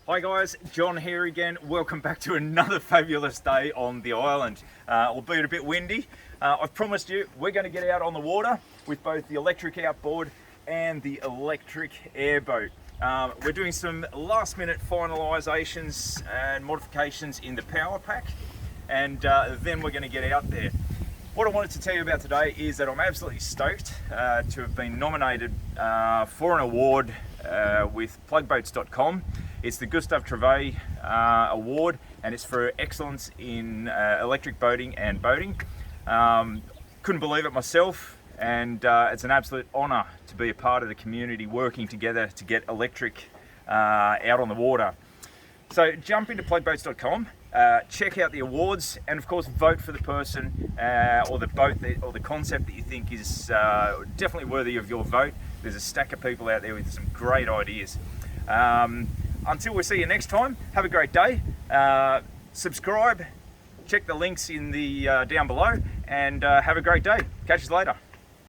Hi guys, John here again. Welcome back to another fabulous day on the island, albeit a bit windy. I've promised you we're going to get out on the water with both the electric outboard and the electric airboat. We're doing some last minute finalisations and modifications in the power pack, and then we're going to get out there. What I wanted to tell you about today is that I'm absolutely stoked to have been nominated for an award with plugboats.com. It's the Gustave Trouvé Award, and it's for excellence in electric boating and boating. Couldn't believe it myself, and it's an absolute honour to be a part of the community working together to get electric out on the water. So jump into plugboats.com, check out the awards, and of course vote for the person or the boat or the concept that you think is definitely worthy of your vote. There's a stack of people out there with some great ideas. Until we see you next time, have a great day. Subscribe, check the links in the down below, and have a great day. Catch you later.